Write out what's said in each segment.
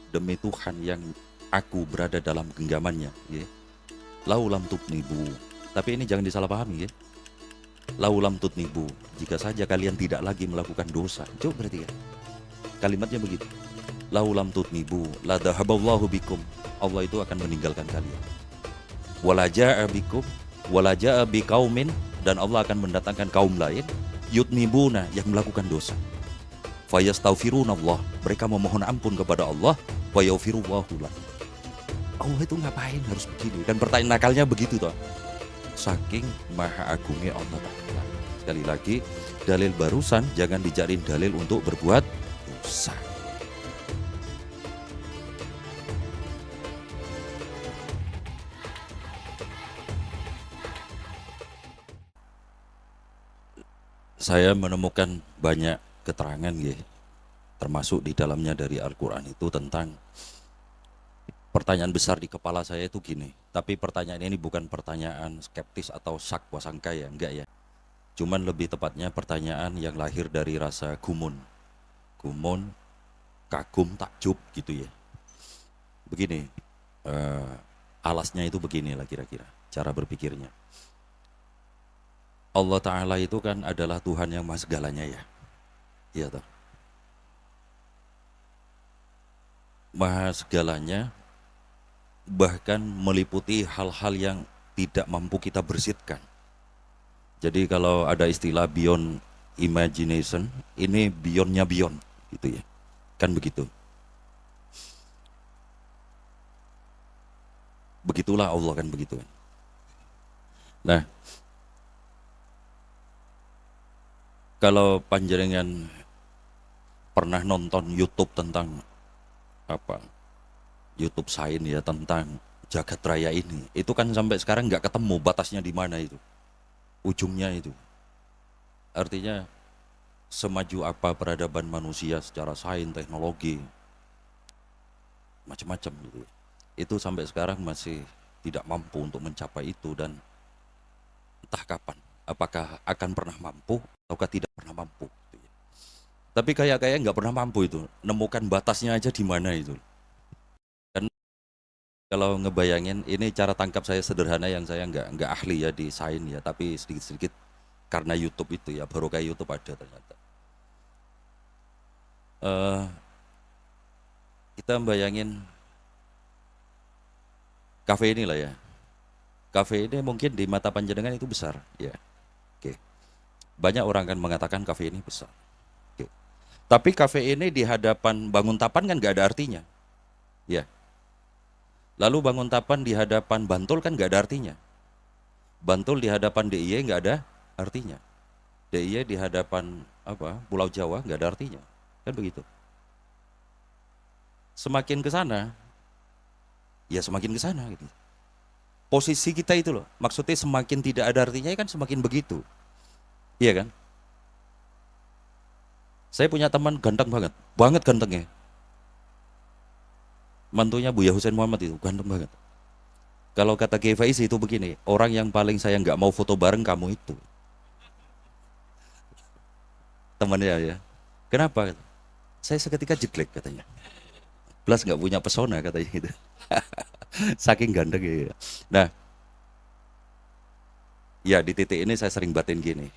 demi Tuhan yang aku berada dalam genggamannya, ya. Laulam tutnibu. Tapi ini jangan disalahpahami, ya. Laulam tutnibu, jika saja kalian tidak lagi melakukan dosa. Coba perhatikan. Kalimatnya begitu. Laulam tutnibu, la dhahaballahu bikum. Allah itu akan meninggalkan kalian. Wala ja'a bikum, wala ja'a biqaumin, dan Allah akan mendatangkan kaum lain yutnibuna, yang melakukan dosa. Fayastaghfirunallah, mereka memohon ampun kepada Allah, wa yaghfirullahu lahum. Allah itu ngapain harus begini? Dan pertanyaan nakalnya begitu toh. Saking maha agungnya Allah Ta'ala. Sekali lagi, dalil barusan jangan dijadiin dalil untuk berbuat dosa. Saya menemukan banyak keterangan ya, termasuk di dalamnya dari Al-Quran itu tentang pertanyaan besar di kepala saya itu gini. Tapi pertanyaan ini bukan pertanyaan skeptis atau sak wasangka ya, enggak ya. Cuman lebih tepatnya pertanyaan yang lahir dari rasa gumun. Gumun, kagum, takjub gitu ya. Begini, alasnya itu beginilah kira-kira cara berpikirnya. Allah Ta'ala itu kan adalah Tuhan yang maha segalanya ya. Iya toh. Maha segalanya, bahkan meliputi hal-hal yang tidak mampu kita bersihkan. Jadi kalau ada istilah beyond imagination, ini beyondnya beyond gitu ya. Kan begitu. Begitulah Allah kan begitu. Nah, kalau panjenengan pernah nonton YouTube tentang apa? YouTube Sains ya, tentang jagat raya ini. Itu kan sampai sekarang nggak ketemu batasnya di mana itu. Ujungnya itu. Artinya semaju apa peradaban manusia secara sains, teknologi, macam-macam gitu. Itu sampai sekarang masih tidak mampu untuk mencapai itu, dan entah kapan apakah akan pernah mampu ataukah tidak pernah mampu gitu ya. Tapi kayak nggak pernah mampu itu, nemukan batasnya aja di mana itu. Kan kalau ngebayangin, ini cara tangkap saya sederhana yang saya nggak ahli ya di sains ya, tapi sedikit-sedikit karena YouTube itu ya, baru kayak YouTube ada ternyata. Eh, kita bayangin kafe ini lah ya. Kafe ini mungkin di mata panjenengan itu besar ya. Oke. Banyak orang kan mengatakan kafe ini besar. Oke. Tapi kafe ini di hadapan Banguntapan kan nggak ada artinya. Ya. Lalu Banguntapan di hadapan Bantul kan nggak ada artinya. Bantul di hadapan DIY nggak ada artinya. DIY di hadapan apa? Pulau Jawa nggak ada artinya. Kan begitu. Semakin ke sana, ya semakin ke sana gitu. Posisi kita itu loh, maksudnya semakin tidak ada artinya kan semakin begitu. Iya kan? Saya punya teman ganteng banget, banget gantengnya. Mantunya Buya Hussein Muhammad itu ganteng banget. Kalau kata Kiai Faiz itu begini, orang yang paling saya nggak mau foto bareng kamu itu. Temannya ya. Kenapa? Saya seketika jelek katanya. Plus nggak punya pesona katanya gitu. Saking ganteng ya. Nah, ya di titik ini saya sering batin gini.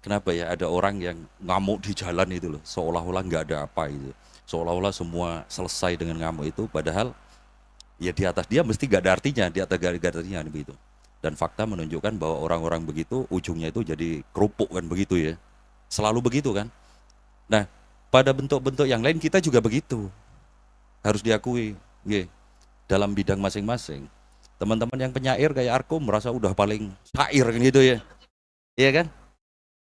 Kenapa ya ada orang yang ngamuk di jalan itu loh, seolah-olah nggak ada apa itu. Seolah-olah semua selesai dengan ngamuk itu, padahal ya di atas dia mesti gak ada artinya, di atas garis-garisnya begitu. Dan fakta menunjukkan bahwa orang-orang begitu ujungnya itu jadi kerupuk kan begitu ya. Selalu begitu kan. Nah, pada bentuk-bentuk yang lain kita juga begitu. Harus diakui, ya, dalam bidang masing-masing. Teman-teman yang penyair kayak Arko merasa udah paling syair kan gitu ya. Iya kan?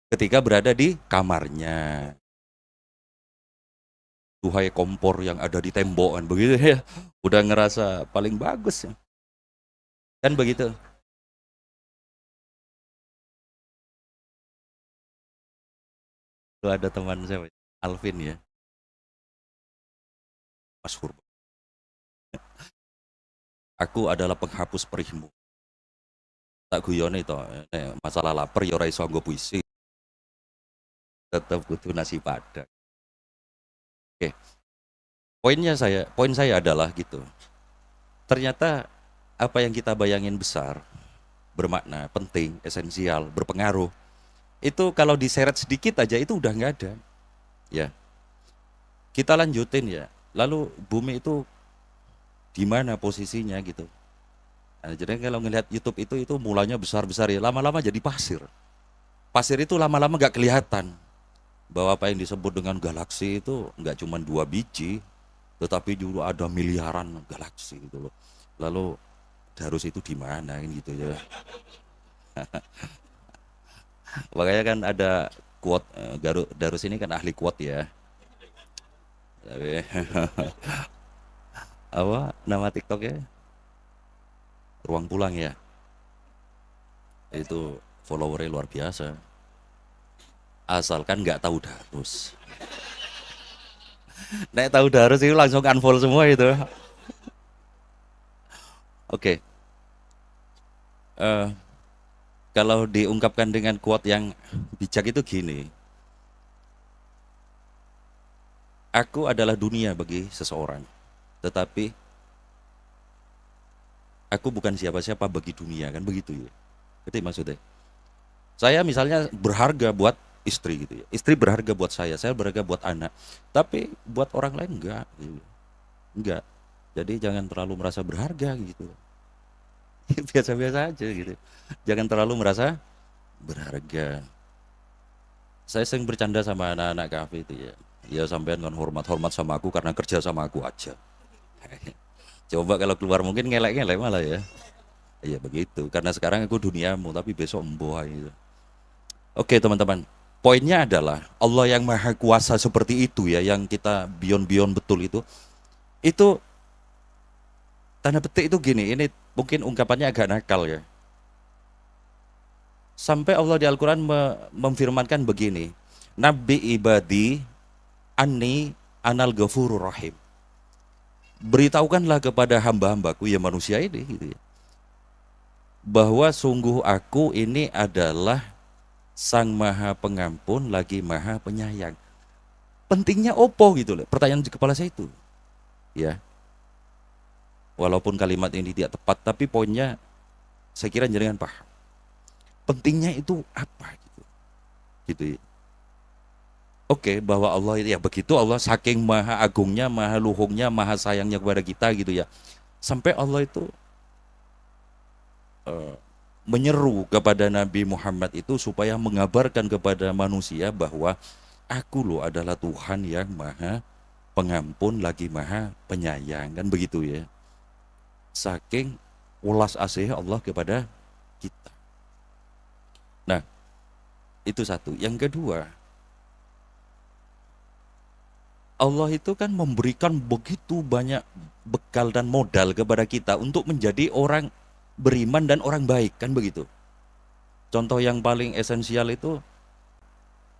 Ketika berada di kamarnya. Duhai kompor yang ada di tembok kan begitu ya. Udah ngerasa paling bagus ya. Kan begitu. Tuh ada teman saya, Alvin ya, Mas Hurba. Aku adalah penghapus perihmu. Tak guyone itu, masalah lapar ya ora iso nggo puisi. Tetep kudu nasi padang. Oke. Poin saya adalah gitu. Ternyata apa yang kita bayangin besar, bermakna, penting, esensial, berpengaruh, itu kalau diseret sedikit aja itu udah nggak ada. Ya, kita lanjutin ya. Lalu bumi itu di mana posisinya gitu. Nah, jadi kalau ngelihat YouTube itu mulanya besar-besar ya, lama-lama jadi pasir. Pasir itu lama-lama nggak kelihatan bahwa apa yang disebut dengan galaksi itu nggak cuma 2 biji, tetapi juga ada miliaran galaksi gitu loh. Lalu Darus itu di mana gitu ya. Makanya kan ada quote Darus ini kan ahli quote ya. Tapi apa nama TikToknya? Ruang pulang ya. Itu followernya luar biasa. Asalkan nggak tahu Darus. Nek tahu Darus itu langsung unfollow semua itu. Oke, eh, kalau diungkapkan dengan quote yang bijak itu gini, aku adalah dunia bagi seseorang, tetapi aku bukan siapa-siapa bagi dunia, kan begitu ya. Jadi maksudnya, saya misalnya berharga buat istri gitu ya, istri berharga buat saya berharga buat anak, tapi buat orang lain enggak, gitu. Enggak. Jadi jangan terlalu merasa berharga gitu. Biasa-biasa aja gitu. Jangan terlalu merasa berharga. Saya sering bercanda sama anak-anak kafe itu ya. Ya sampean kan hormat-hormat sama aku karena kerja sama aku aja. Coba kalau keluar mungkin ngelek-ngelek malah ya. Iya begitu. Karena sekarang aku duniamu tapi besok emboh gitu. Oke teman-teman. Poinnya adalah Allah yang maha kuasa seperti itu ya, yang kita beyond-beyond betul itu tanda petik itu gini, ini mungkin ungkapannya agak nakal ya. Sampai Allah di Al-Quran memfirmankan begini, Nabi ibadi anni anal ghafurur rahim. Beritahukanlah kepada hamba-hambaku ya manusia ini gitu ya, bahwa sungguh aku ini adalah sang maha pengampun lagi maha penyayang. Pentingnya opo gitu loh, pertanyaan di kepala saya itu ya. Walaupun kalimat ini tidak tepat, tapi poinnya saya kira jenengan paham. Pentingnya itu apa gitu. Gitu ya. Oke, bahwa Allah itu ya begitu, Allah saking maha agungnya, maha luhungnya, maha sayangnya kepada kita gitu ya. Sampai Allah itu eh, menyeru kepada Nabi Muhammad itu supaya mengabarkan kepada manusia bahwa aku loh adalah Tuhan yang maha pengampun lagi maha penyayang, kan begitu ya. Saking ulas asih Allah kepada kita. Nah, itu satu. Yang kedua, Allah itu kan memberikan begitu banyak bekal dan modal kepada kita untuk menjadi orang beriman dan orang baik, kan begitu. Contoh yang paling esensial itu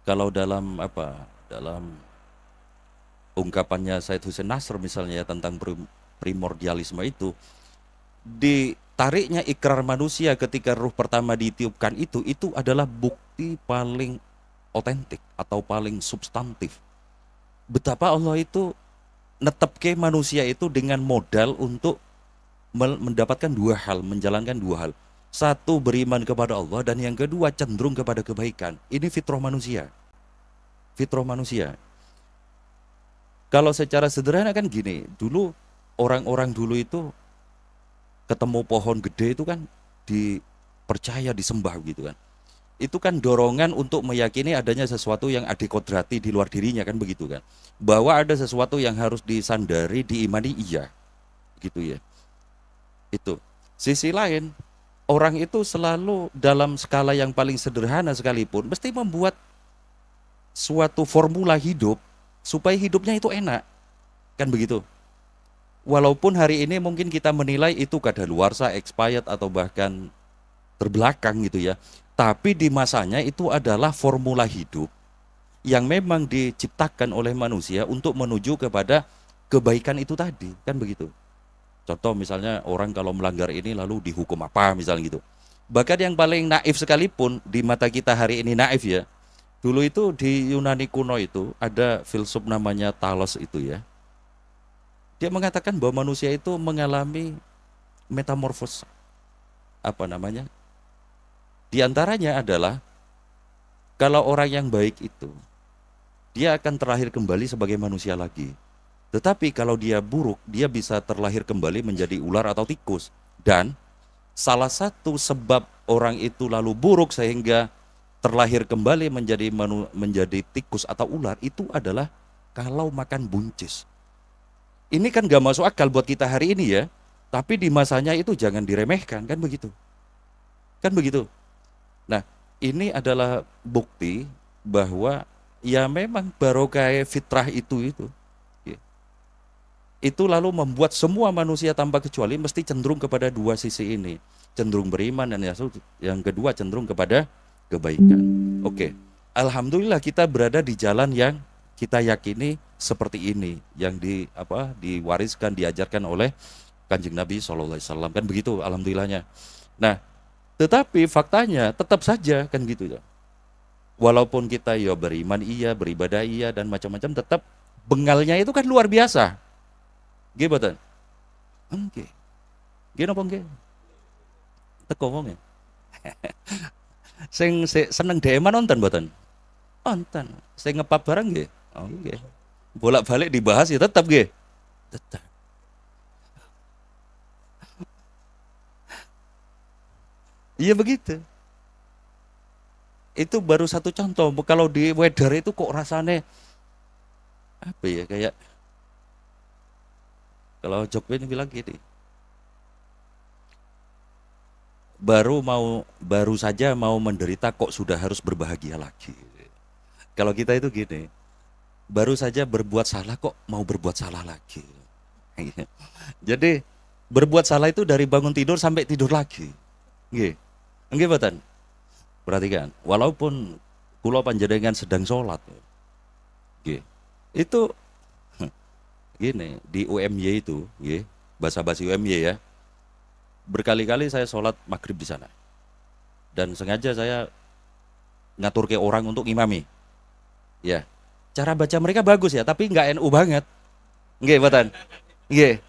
kalau dalam apa? Dalam ungkapannya Said Hussein Nasr misalnya ya, tentang primordialisme itu, ditariknya ikrar manusia ketika ruh pertama ditiupkan itu adalah bukti paling otentik atau paling substantif. Betapa Allah itu netepke manusia itu dengan modal untuk mendapatkan dua hal, menjalankan dua hal. Satu, beriman kepada Allah, dan yang kedua cenderung kepada kebaikan. Ini fitrah manusia. Fitrah manusia. Kalau secara sederhana kan gini, dulu orang-orang dulu itu ketemu pohon gede itu kan dipercaya, disembah gitu kan. Itu kan dorongan untuk meyakini adanya sesuatu yang adikodrati di luar dirinya, kan begitu kan. Bahwa ada sesuatu yang harus disandari, diimani, iya. Gitu ya. Itu. Sisi lain, orang itu selalu dalam skala yang paling sederhana sekalipun mesti membuat suatu formula hidup supaya hidupnya itu enak. Kan begitu. Walaupun hari ini mungkin kita menilai itu kadaluarsa, expired atau bahkan terbelakang gitu ya. Tapi di masanya itu adalah formula hidup yang memang diciptakan oleh manusia untuk menuju kepada kebaikan itu tadi, kan begitu. Contoh misalnya orang kalau melanggar ini lalu dihukum apa misalnya gitu. Bahkan yang paling naif sekalipun di mata kita hari ini naif ya. Dulu itu di Yunani kuno itu ada filsuf namanya Thales itu ya. Dia mengatakan bahwa manusia itu mengalami metamorfosa. Apa namanya? Di antaranya adalah kalau orang yang baik itu dia akan terlahir kembali sebagai manusia lagi. Tetapi kalau dia buruk, dia bisa terlahir kembali menjadi ular atau tikus. Dan salah satu sebab orang itu lalu buruk sehingga terlahir kembali menjadi tikus atau ular itu adalah kalau makan buncis. Ini kan gak masuk akal buat kita hari ini ya. Tapi di masanya itu jangan diremehkan, kan begitu. Kan begitu. Nah, ini adalah bukti bahwa ya memang barokah fitrah itu. Ya. Itu lalu membuat semua manusia tanpa kecuali mesti cenderung kepada dua sisi ini. Cenderung beriman dan yang kedua cenderung kepada kebaikan. Oke. Alhamdulillah kita berada di jalan yang kita yakini seperti ini yang diwariskan diajarkan oleh Kanjeng Nabi SAW, kan begitu alhamdulillahnya. Nah, tetapi faktanya tetap saja kan gitu ya. Walaupun kita ya beriman iya, beribadah iya dan macam-macam, tetap bengalnya itu kan luar biasa. Nggih mboten? Nggih. Nggih napa nggih? Teko wong ya. Sing seneng DM nonton mboten? Nonton. Sing ngepap barang nggih? Oh nggih. Bolak-balik dibahas ya tetap nggih. Tetap. Iya begitu. Itu baru satu contoh. Kalau di weather itu kok rasanya apa ya, kayak kalau Jokwin bilang gini, baru saja mau menderita kok sudah harus berbahagia lagi. Kalau kita itu gini, baru saja berbuat salah kok mau berbuat salah lagi. Jadi berbuat salah itu dari bangun tidur sampai tidur lagi. Nggih. Nggih mboten? Perhatikan, walaupun kula panjenengan sedang sholat, nggih. Itu gini, di UMY itu, nggih, basa-basi UMY ya. Berkali-kali saya sholat maghrib di sana. Dan sengaja saya ngatur ke orang untuk ngimami. Ya. Cara baca mereka bagus ya, tapi nggak NU banget. Nggih, mboten? Nggih.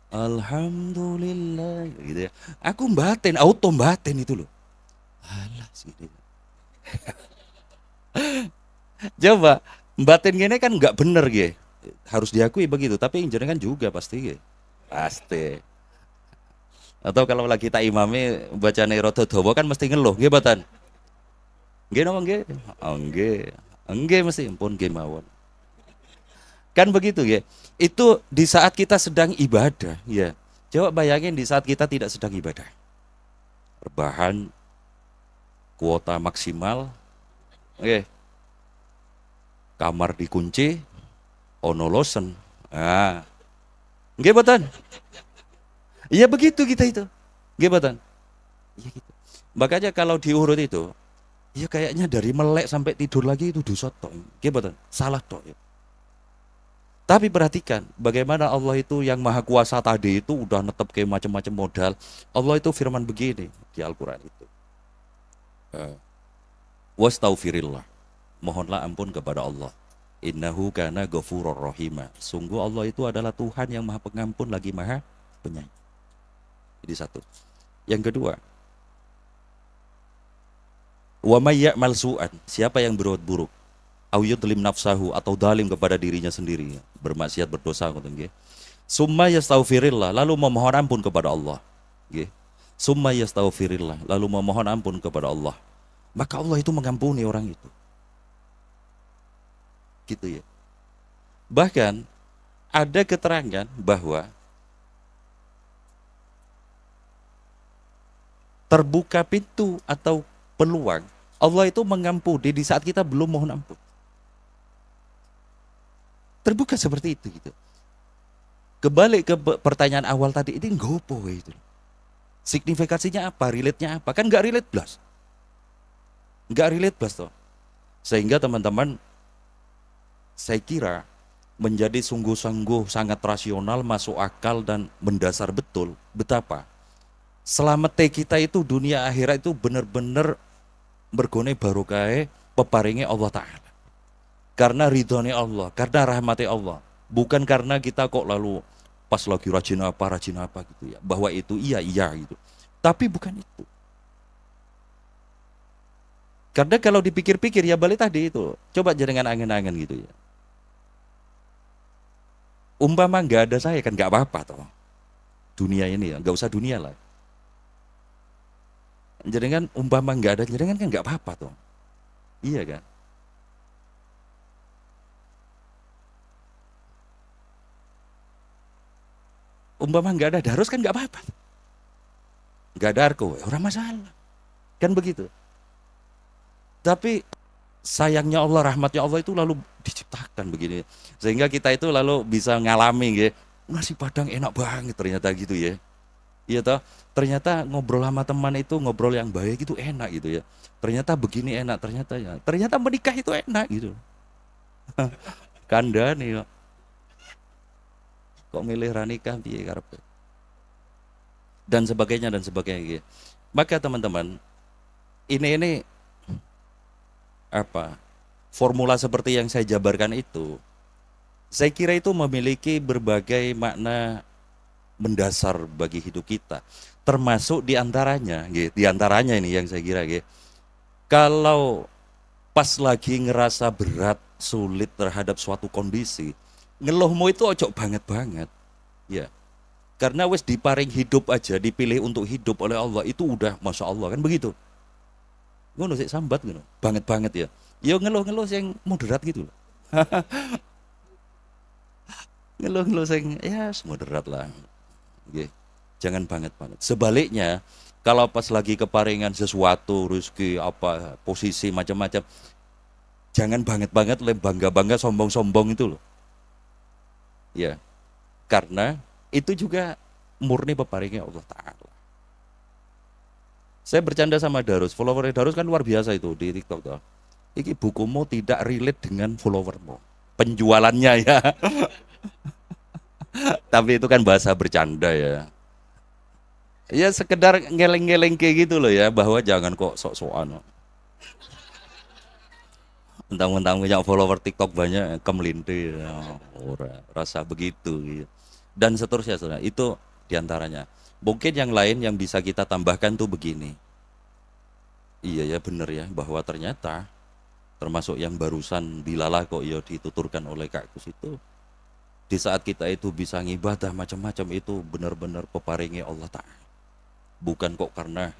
Alhamdulillah gitu ya. Aku auto batin itu loh. Alah sini. Coba batin gini kan nggak bener gitu. Harus diakui begitu, tapi jenengan juga pasti gitu. Pasti. Atau kalau lagi tak imami bacane rada dawa kan mesti ngeluh, nggih mboten? Nggih napa nggih? Oh nggih. Nggih mesti pun nggih mawon. Kan begitu ya. Itu di saat kita sedang ibadah, ya. Coba bayangin di saat kita tidak sedang ibadah. Rebahan, kuota maksimal, oke. Kamar dikunci, ono losen. Ah. Nggih mboten? Iya begitu kita itu. Nggih mboten? Iya gitu. Makanya kalau diurut itu, ya kayaknya dari melek sampai tidur lagi itu dosa tok. Nggih mboten? Salah tok ya. Tapi perhatikan bagaimana Allah itu yang maha kuasa tadi itu udah netep kayak macam-macam modal. Allah itu firman begini di Al-Quran itu. Wastaghfirillah. Mohonlah ampun kepada Allah. Innahu kana ghafurur rahima. Sungguh Allah itu adalah Tuhan yang maha pengampun lagi maha penyayang. Jadi satu. Yang kedua, wa may ya'mal su'an, siapa yang berbuat buruk, au yudlim nafsahu, atau dalim kepada dirinya sendiri, bermaksiat berdosa ngoten nggih. Summa yastaghfirillah, lalu memohon ampun kepada Allah. Nggih. Summa yastaghfirillah, lalu memohon ampun kepada Allah. Maka Allah itu mengampuni orang itu. Gitu ya. Bahkan ada keterangan bahwa terbuka pintu atau peluang Allah itu mengampuni di saat kita belum mohon ampun. Terbuka seperti itu gitu. Kembali ke pertanyaan awal tadi, ini ngopo itu. Signifikasinya apa? Relate-nya apa? Kan nggak relate blas. Nggak relate blas toh. Sehingga teman-teman, saya kira menjadi sungguh-sungguh sangat rasional, masuk akal dan mendasar betul betapa selamat kita itu dunia akhirat itu benar-benar bergone barokah peparinge Allah Ta'ala. Karena ridhonya Allah, karena rahmati Allah. Bukan karena kita kok lalu pas lagi rajin apa gitu ya, bahwa itu iya gitu. Tapi bukan itu. Karena kalau dipikir-pikir ya balik tadi itu, coba jenengan angen-angen gitu ya. Umpama nggak ada saya kan nggak apa-apa toh. Dunia ini ya, nggak usah dunia lah. Jenengan umpama nggak ada jenengan kan nggak apa-apa toh. Iya kan? Umpama nggak ada Darus kan nggak apa-apa. Nggak ada Arko, orang masalah. Kan begitu. Tapi sayangnya Allah, rahmatnya Allah itu lalu diciptakan begini. Sehingga kita itu lalu bisa ngalami ya, nasi Padang enak banget ternyata gitu ya. Iya toh, ternyata ngobrol sama teman itu ngobrol yang baik itu enak gitu ya. Ternyata begini enak, ternyata ya. Ternyata menikah itu enak gitu. Kandani kok milih ranikah piye karepe. Dan sebagainya. Maka teman-teman, ini apa? Formula seperti yang saya jabarkan itu, saya kira itu memiliki berbagai makna mendasar bagi hidup kita. Termasuk diantaranya, diantaranya ini yang saya kira, kalau pas lagi ngerasa berat, sulit terhadap suatu kondisi, ngeluhmu itu ojo banget-banget, ya. Karena wes diparing hidup aja, dipilih untuk hidup oleh Allah itu udah masya Allah kan begitu. Ngono sih sambat ngono, banget-banget ya. Yo ngeluh-ngeluh yang moderat gitu loh. Ngeluh-ngeluh yang ya moderat lah. Nggih. Jangan banget-banget. Sebaliknya, kalau pas lagi keparingan sesuatu, rezeki apa, posisi macam-macam, jangan banget-banget bangga-bangga sombong-sombong itu loh. Ya, karena itu juga murni peparingnya Allah Ta'ala. Saya bercanda sama Darus, follower Darus kan luar biasa itu di TikTok tuh. Iki bukumu tidak relate dengan followermu. Penjualannya ya. Tapi itu kan bahasa bercanda ya. Ya sekedar ngeleng-ngeleng kayak gitu loh ya, bahwa jangan kok sok-sokan. Mentang-mentang punya follower TikTok banyak, kemelintir, ya, ora, rasa begitu. Gitu. Dan seterusnya, saudara. Itu diantaranya. Mungkin yang lain yang bisa kita tambahkan tuh begini. Iya ya bener ya, bahwa ternyata termasuk yang barusan dilalah kok ya dituturkan oleh Kak Kus itu, di saat kita itu bisa ngibadah macam-macam itu benar-benar peparingi Allah Ta'ala. Bukan kok karena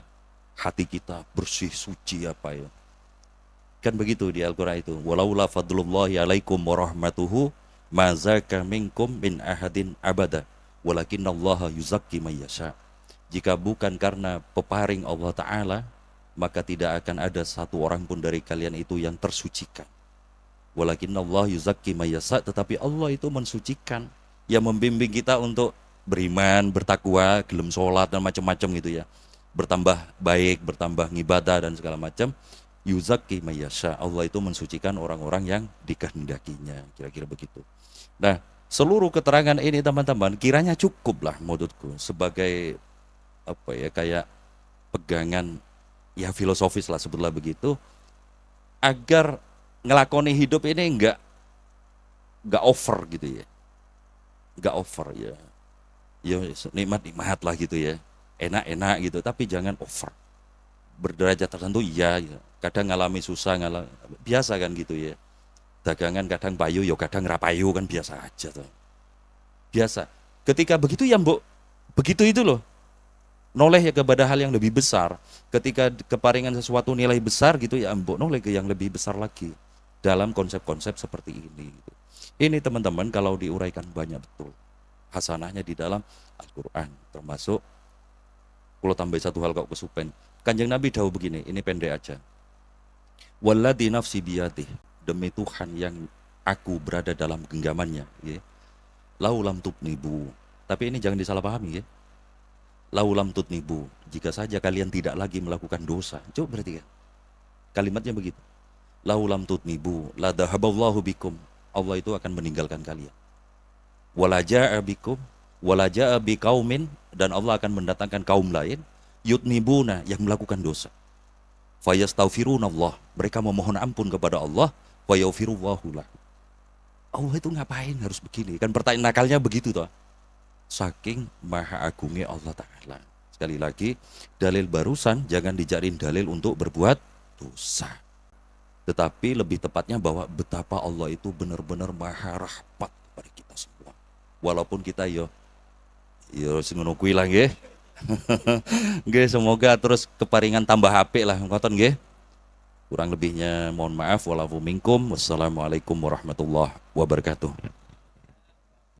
hati kita bersih suci apa ya. Kan begitu di Al-Quran itu. Walaula fadlullahi alaikum warahmatuhu mazaka minkum min ahadin abada. Walakinallaha yuzakki mayyasha. Jika bukan karena peparing Allah Ta'ala, maka tidak akan ada satu orang pun dari kalian itu yang tersucikan. Walakinallaha yuzakki mayyasha. Tetapi Allah itu mensucikan, yang membimbing kita untuk beriman, bertakwa, gelem sholat dan macam-macam gitu ya. Bertambah baik, bertambah ngibadah dan segala macam. Yuzaki mayasya, Allah itu mensucikan orang-orang yang dikehendakinya, kira-kira begitu. Nah, seluruh keterangan ini teman-teman kiranya cukup lah menurutku sebagai apa ya, kayak pegangan ya filosofis lah sebutlah begitu, agar ngelakoni hidup ini nggak over gitu ya, nggak over ya, ya nikmat-nikmat lah gitu ya, enak-enak gitu, tapi jangan over. Berderajat tertentu iya ya. Kadang ngalami susah, biasa kan gitu ya. Dagangan kadang payu, yo kadang rapayu kan biasa aja tuh. Biasa. Ketika begitu ya mbok, begitu itu loh. Noleh ya kepada hal yang lebih besar. Ketika keparingan sesuatu nilai besar gitu ya mbok noleh ke yang lebih besar lagi. Dalam konsep-konsep seperti ini. Gitu. Ini teman-teman kalau diuraikan banyak betul. Hasanahnya di dalam Al-Quran. Termasuk, kalau tambah satu hal kok kesupen. Kanjeng Nabi dawuh begini, ini pendek aja. Walladzi nafsi biyadih, demi Tuhan yang aku berada dalam genggamannya, ya. Laulam tutnibu. Tapi ini jangan disalahpahami ya. Laulam tutnibu, jika saja kalian tidak lagi melakukan dosa. Coba perhatikan. Kalimatnya begitu. Laulam tutnibu, la dhahaballahu bikum. Allah itu akan meninggalkan kalian. Wala jaa bikum, wala jaa biqaumin, dan Allah akan mendatangkan kaum lain yutnibuna, yang melakukan dosa. Fayastaghfirunallah, mereka memohon ampun kepada Allah, fayaghfirullahu lah. Allah itu ngapain harus begini? Kan pertanyaan nakalnya begitu toh. Saking maha agungnya Allah Ta'ala. Sekali lagi, dalil barusan jangan dijadiin dalil untuk berbuat dosa. Tetapi lebih tepatnya bahwa betapa Allah itu benar-benar maha rahmat kepada kita semua. Walaupun kita yo sing ngono kuwi lah nggih. Nggih, semoga terus keparingan tambah apik lah ngoten nggih. Kurang lebihnya mohon maaf, walafu minkum. Wassalamualaikum warahmatullahi wabarakatuh.